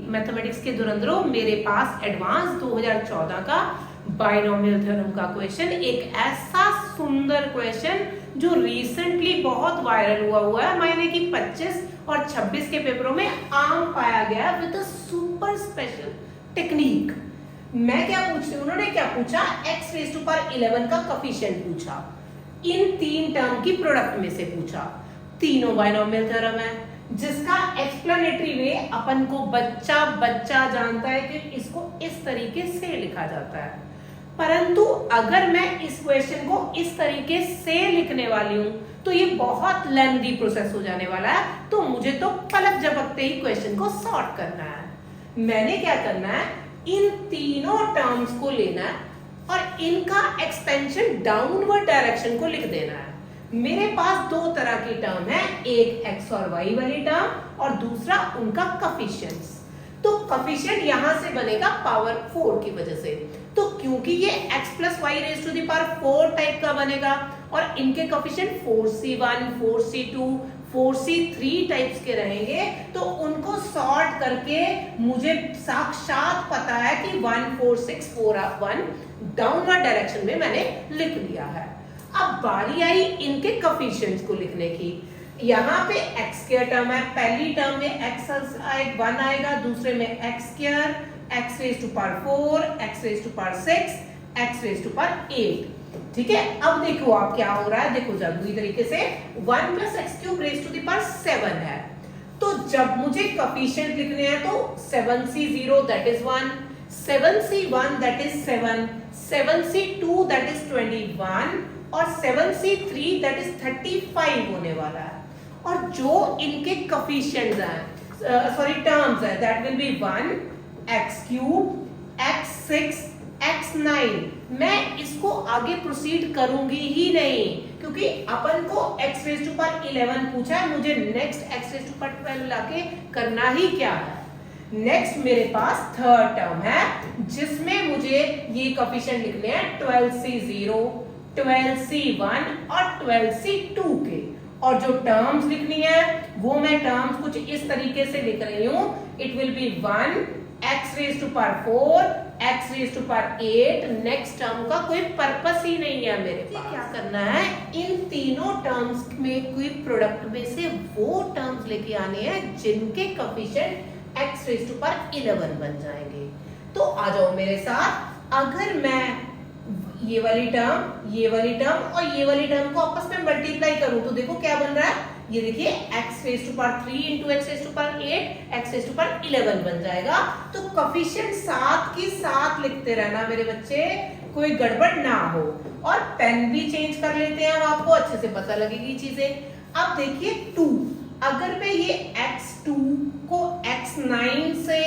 Mathematics के धुरंधरों, मेरे पास advance 2014 का बाइनोमियल थ्योरम का क्वेश्चन, एक ऐसा सुंदर क्वेश्चन जो रिसेंटली बहुत वायरल हुआ है, मायने कि 25 और 26 के पेपरों में आम पाया गया with a super special technique. मैं क्या पूछ रही हूँ, उन्होंने क्या पूछा, x रेज़ टू पावर 11 का कोफिशिएंट पूछा, इन तीन टर्म की प्रोडक्ट में से पूछा। तीनों बाइनोमियल थ्योरम है, जिसका एक्सप्लेनेटरी वे अपन को बच्चा बच्चा जानता है कि इसको इस तरीके से लिखा जाता है। परंतु अगर मैं इस क्वेश्चन को इस तरीके से लिखने वाली हूं तो ये बहुत लेंथी प्रोसेस हो जाने वाला है, तो मुझे तो पलक झपकते ही क्वेश्चन को सॉर्ट करना है। मैंने क्या करना है, इन तीनों टर्म्स को लेना है और इनका एक्सपेंशन डाउनवर्ड डायरेक्शन को लिख देना है। मेरे पास दो तरह की टर्म है, एक x और y वाली टर्म और दूसरा उनका कोफिशिएंट्स। तो कोफिशिएंट यहां से बनेगा पावर 4 की वजह से, तो क्योंकि ये x plus y raise to the power 4 type का बनेगा और इनके coefficient 4c1, 4c2, 4c3 types के रहेंगे, तो उनको सॉर्ट करके मुझे साक्षात पता है कि 1 4 6 4 1 डाउनवर्ड डायरेक्शन में मैंने लिख लिया है। अब बारी आई इनके कोफिशिएंट्स को लिखने की। यहाँ पे x स्क्वायर टर्म है, पहली टर्म में x 1 आएगा, दूसरे में x square, x raise to power 4, x raise to power 6, x raise to power 8। ठीक है, अब देखो आप क्या हो रहा है, देखो जादुई तरीके से 1 plus x cube raise to the power 7 है। तो जब मुझे कोफिशिएंट लिखने हैं तो 7c0 that is 1, 7c1 that is 7, 7c2 that is 21 और 7c3 दैट इज 35 होने वाला है। और जो इनके कोफिशिएंट्स हैं, टर्म्स है, that will be 1 x cube, x6, x9। मैं इसको आगे प्रोसीड करूंगी ही नहीं, क्योंकि अपन को x रेज टू पावर 11 पूछा है, मुझे next x raise to power 12 लाके करना ही क्या है। नेक्स्ट मेरे पास थर्ड टर्म है, जिसमें मुझे ये कोफिशिएंट लिखने हैं 12c0, 12c1 और 12c2 के, और जो टर्म्स लिखनी है वो मैं टर्म्स कुछ इस तरीके से लिख रही हूं, it will be 1 x raise to power 4, x raise to power 8। Next term का कोई पर्पस ही नहीं है मेरे पास। क्या करना है, इन तीनों टर्म्स में कोई प्रोडक्ट में से वो टर्म्स लेके आने हैं जिनके coefficient x raise to power 11 बन जाएंगे। तो आ जाओ मेरे साथ, अगर मैं ये वाली टर्म और ये वाली टर्म को आपस में मल्टीप्लाई करूं तो देखो क्या बन रहा है, ये देखिए x raise to power 3 into x raise to power 8, x raise to power 11 बन जाएगा। तो कोफिशिएंट साथ की साथ लिखते रहना मेरे बच्चे, कोई गड़बड़ ना हो। और पेन भी चेंज कर लेते हैं, अब आपको अच्छे से पता लगेगी चीजें। अब देखिए 2, अगर मैं ये x2 को x9 से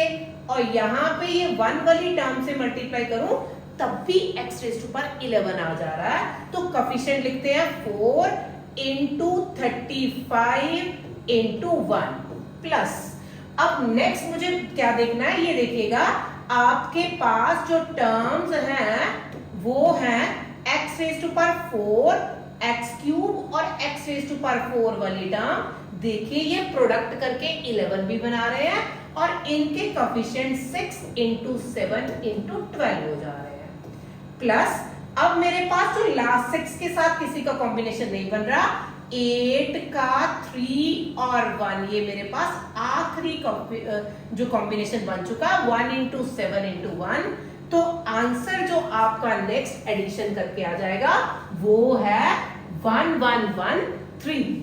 और यहाँ पे ये 1 वाली टर्म से मल्टीप्लाई करूं तब भी x रेज टू पावर 11 आ जा रहा है। तो कोफिशिएंट लिखते हैं 4 इंटू 35 इंटू 1 प्लस। अब नेक्स्ट मुझे क्या देखना है, ये देखिएगा आपके पास जो टर्म्स हैं वो हैं x raise to power 4, x cube और x रेज टू पावर 4 वाली टर्म। देखिए ये प्रोडक्ट करके 11 भी बना रहे हैं और इनके कोफिशिएंट 6 इंटू 7 इंटू 12 हो जा रहे हैं। प्लस अब मेरे पास जो लास्ट 6 के साथ किसी का कॉम्बिनेशन नहीं बन रहा, 8 का 3 और 1, ये मेरे पास आखिरी जो कॉम्बिनेशन बन चुका, 1 इंटू 7 इंटू 1। तो आंसर जो आपका नेक्स्ट एडिशन करके आ जाएगा वो है 1113।